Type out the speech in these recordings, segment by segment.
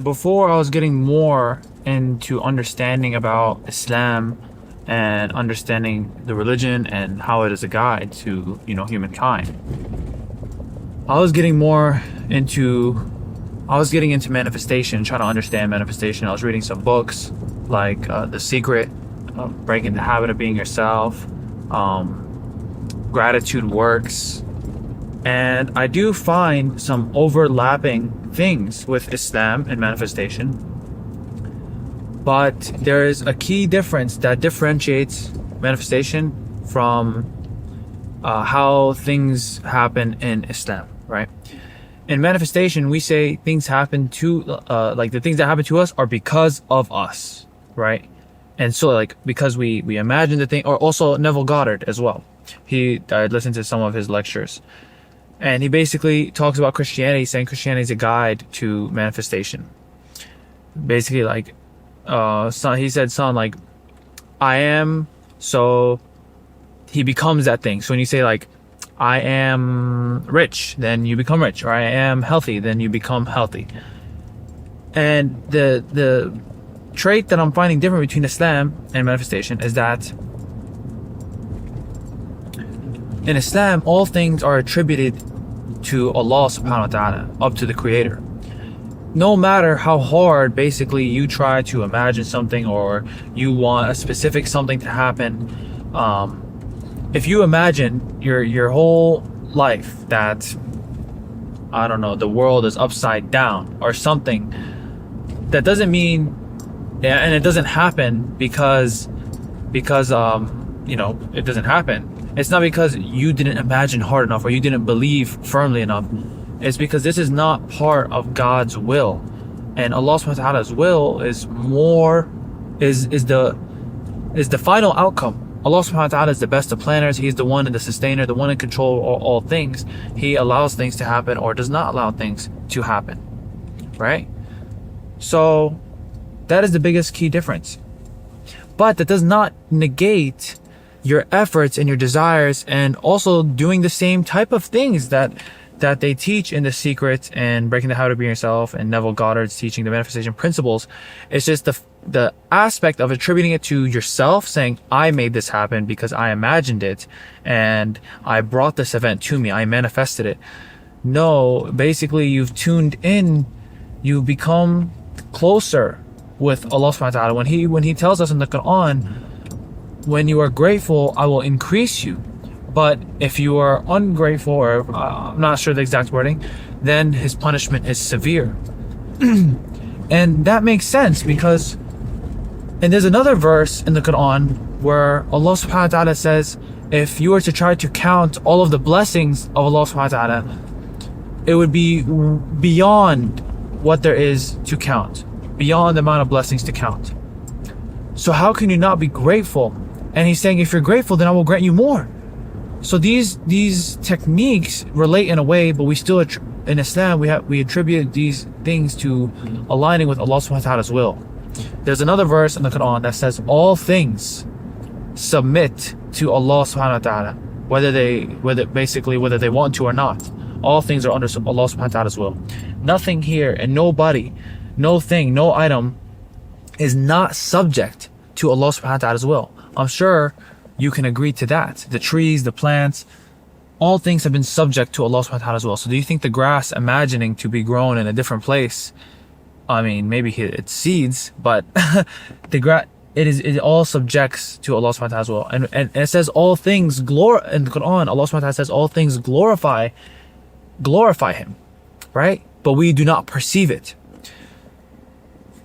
before I was getting more into understanding about Islam and understanding the religion and how it is a guide to, humankind. I was getting into manifestation, trying to understand manifestation. I was reading some books like The Secret, Breaking the Habit of Being Yourself, Gratitude Works, and I do find some overlapping things with Islam and manifestation. But there is a key difference that differentiates manifestation from how things happen in Islam, right? In manifestation, we say things happen to, the things that happen to us are because of us, right? And so, because we imagine the thing, or also Neville Goddard as well. I listened to some of his lectures. And he basically talks about Christianity, saying Christianity is a guide to manifestation. Basically, he said, I am, so he becomes that thing. So when you say, I am rich, then you become rich. Or I am healthy, then you become healthy. And the trait that I'm finding different between Islam and manifestation is that in Islam, all things are attributed to Allah subhanahu wa ta'ala, up to the Creator. No matter how hard, basically, you try to imagine something or you want a specific something to happen, if you imagine your whole life that, I don't know, the world is upside down or something, that doesn't mean, and it doesn't happen because it doesn't happen. It's not because you didn't imagine hard enough or you didn't believe firmly enough. It's because this is not part of God's will. And Allah subhanahu wa ta'ala's will is the final outcome. Allah subhanahu wa ta'ala is the best of planners. He's the one and the sustainer, the one in control of all things. He allows things to happen or does not allow things to happen. Right? So that is the biggest key difference. But that does not negate your efforts and your desires, and also doing the same type of things that they teach in The Secret and Breaking the Habit of Being Yourself and Neville Goddard's teaching the manifestation principles. It's just the aspect of attributing it to yourself, saying, I made this happen because I imagined it and I brought this event to me, I manifested it. No, basically you've tuned in, you become closer with Allah subhanahu wa ta'ala. When he tells us in the Qur'an, when you are grateful, I will increase you. But if you are ungrateful, or I'm not sure the exact wording, then his punishment is severe. And that makes sense because, and there's another verse in the Qur'an where Allah subhanahu wa ta'ala says, if you were to try to count all of the blessings of Allah subhanahu wa ta'ala, it would be beyond what there is to count, beyond the amount of blessings to count. So how can you not be grateful? And he's saying, if you're grateful, then I will grant you more. So these techniques relate in a way, but we still, in Islam, we attribute these things to aligning with Allah subhanahu wa ta'ala's will. There's another verse in the Quran that says all things submit to Allah subhanahu wa ta'ala, whether they want to or not. All things are under Allah subhanahu wa ta'ala's will. Nothing here and nobody, no thing, no item is not subject to Allah subhanahu wa ta'ala's will. I'm sure you can agree to that. The trees, the plants, all things have been subject to Allah subhanahu wa ta'ala as well. So do you think the grass imagining to be grown in a different place, I mean, maybe it's seeds, but it all subjects to Allah subhanahu wa ta'ala as well. And it says all things in the Quran, Allah subhanahu wa ta'ala says all things glorify him, right? But we do not perceive it.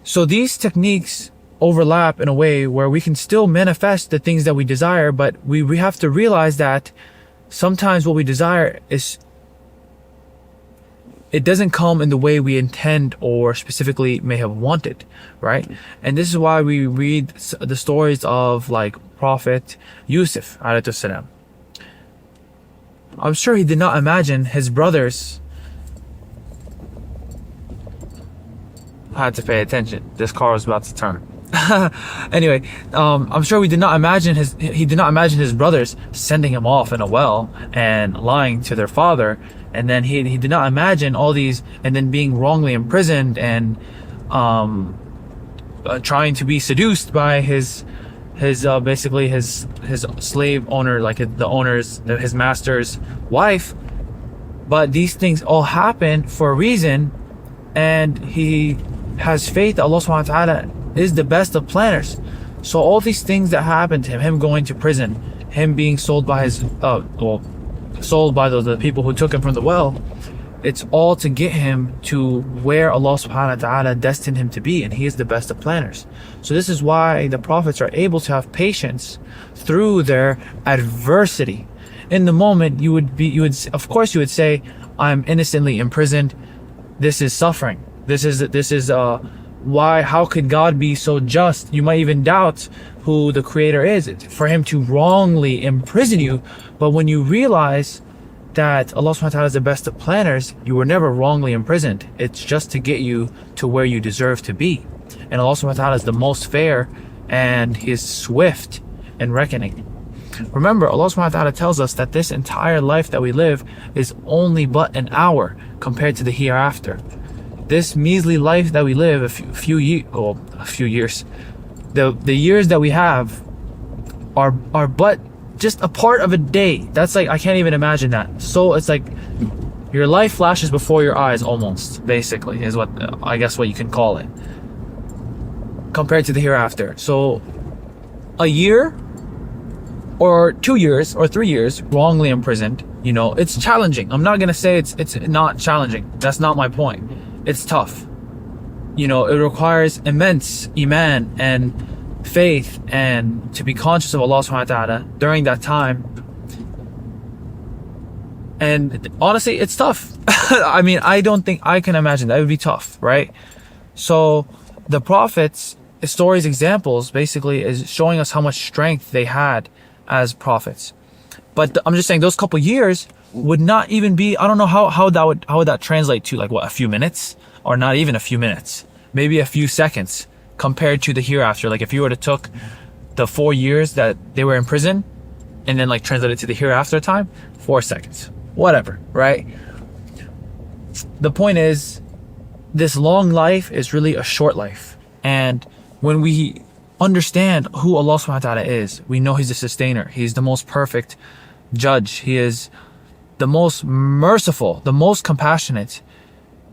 So these techniques overlap in a way where we can still manifest the things that we desire, but we have to realize that sometimes what we desire it doesn't come in the way we intend or specifically may have wanted, right? And this is why we read the stories of Prophet Yusuf alayhi salam. I'm sure he did not imagine his brothers. I had to pay attention. This car was about to turn. Anyway, I'm sure he did not imagine his brothers sending him off in a well and lying to their father, and then he did not imagine all these, and then being wrongly imprisoned and trying to be seduced by his basically his slave owner, like his master's wife. But these things all happen for a reason, and he has faith that Allah subhanahu wa ta'ala is the best of planners. So all these things that happened to him going to prison, him being sold by sold by the people who took him from the well, it's all to get him to where Allah subhanahu wa ta'ala destined him to be, and he is the best of planners. So this is why the prophets are able to have patience through their adversity. In the moment, you would say, I'm innocently imprisoned. This is suffering. This is why, how could God be so just? You might even doubt who the creator is for him to wrongly imprison you. But when you realize that Allah subhanahu wa ta'ala is the best of planners, you were never wrongly imprisoned. It's just to get you to where you deserve to be. And Allah subhanahu wa ta'ala is the most fair, and he is swift in reckoning. Remember, Allah subhanahu wa ta'ala tells us that this entire life that we live is only but an hour compared to the hereafter. This measly life that we live, a few years, the years that we have are but just a part of a day. That's like, I can't even imagine that. So it's like your life flashes before your eyes, almost, basically, is what I guess what you can call it, compared to the hereafter. So a year or 2 years or 3 years wrongly imprisoned, it's challenging. I'm not gonna say it's not challenging. That's not my point. It's tough. It requires immense iman and faith, and to be conscious of Allah subhanahu wa ta'ala during that time. And honestly, it's tough. I mean, I don't think I can imagine that. It would be tough, right? So the prophets' stories, examples, basically is showing us how much strength they had as prophets. But I'm just saying those couple years would not even be, I don't know how would that translate to, like, what, a few minutes? Or not even a few minutes, maybe a few seconds compared to the hereafter. Like, if you were to took the 4 years that they were in prison and then like translate it to the hereafter time, 4 seconds, whatever, right? The point is, this long life is really a short life. And when we understand who Allah subhanahu wa ta'ala is, we know he's the sustainer. He's the most perfect judge. He is the most merciful, the most compassionate.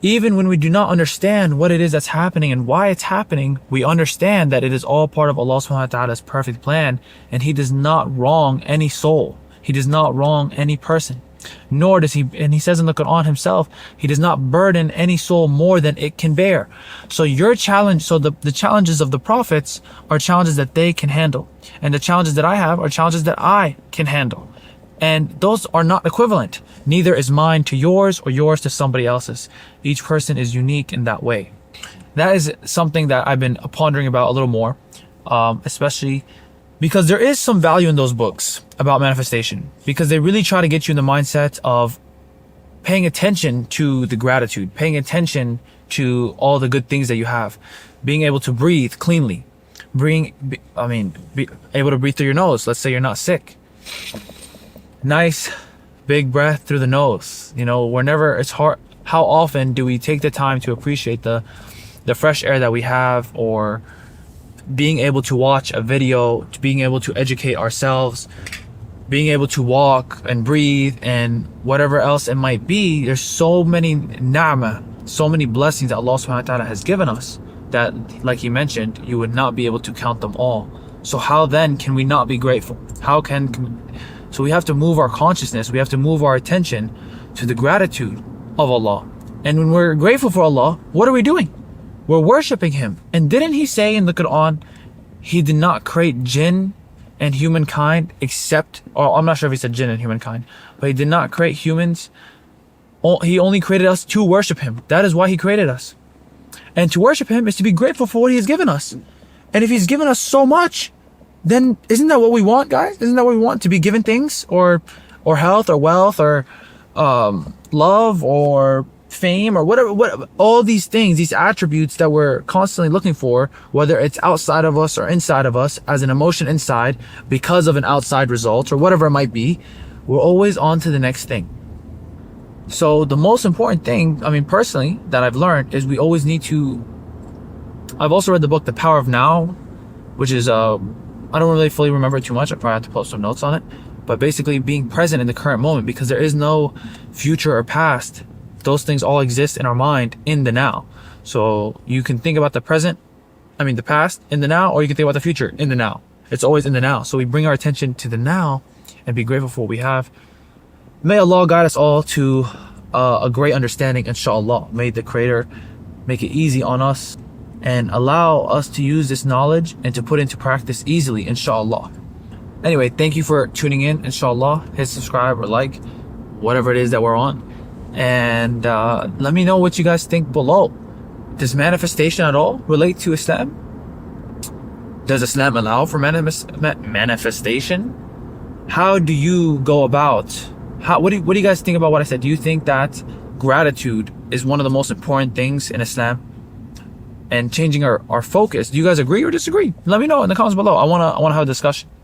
Even when we do not understand what it is that's happening and why it's happening, we understand that it is all part of Allah subhanahu wa ta'ala's perfect plan, and he does not wrong any soul. He does not wrong any person. Nor does he, and he says in the Qur'an himself, he does not burden any soul more than it can bear. So your challenge, the challenges of the prophets are challenges that they can handle. And the challenges that I have are challenges that I can handle. And those are not equivalent. Neither is mine to yours or yours to somebody else's. Each person is unique in that way. That is something that I've been pondering about a little more, especially because there is some value in those books about manifestation, because they really try to get you in the mindset of paying attention to the gratitude, paying attention to all the good things that you have, being able to breathe cleanly, be able to breathe through your nose. Let's say you're not sick. Nice big breath through the nose. It's hard. How often do we take the time to appreciate the fresh air that we have, or being able to watch a video, being able to educate ourselves, being able to walk and breathe, and whatever else it might be? There's so many ni'mah, so many blessings that Allah subhanahu wa ta'ala has given us that, like he mentioned, you would not be able to count them all. So how then can we not be grateful? So we have to move our consciousness, we have to move our attention to the gratitude of Allah. And when we're grateful for Allah, what are we doing? We're worshipping him. And didn't he say in the Qur'an, he did not create jinn and humankind except, or I'm not sure if he said jinn and humankind, but he did not create humans. He only created us to worship him. That is why he created us. And to worship him is to be grateful for what he has given us. And if he's given us so much, then isn't that what we want, guys? Isn't that what we want? To be given things, or health, or wealth, or love, or fame, or whatever, all these things, these attributes that we're constantly looking for, whether it's outside of us or inside of us, as an emotion inside because of an outside result, or whatever it might be, we're always on to the next thing. So the most important thing, personally, that I've learned is we always need to I've also read the book The Power of Now, which is I don't really fully remember it too much. I probably have to post some notes on it. But basically being present in the current moment, because there is no future or past. Those things all exist in our mind in the now. So you can think about the past in the now, or you can think about the future in the now. It's always in the now. So we bring our attention to the now and be grateful for what we have. May Allah guide us all to a great understanding, inshallah. May the Creator make it easy on us and allow us to use this knowledge and to put into practice easily, inshallah. Anyway, thank you for tuning in, inshallah. Hit subscribe or like, whatever it is that we're on. And let me know what you guys think below. Does manifestation at all relate to Islam? Does Islam allow for manifestation? How do you go about, what do you guys think about what I said? Do you think that gratitude is one of the most important things in Islam? And changing our focus. Do you guys agree or disagree? Let me know in the comments below. I wanna have a discussion.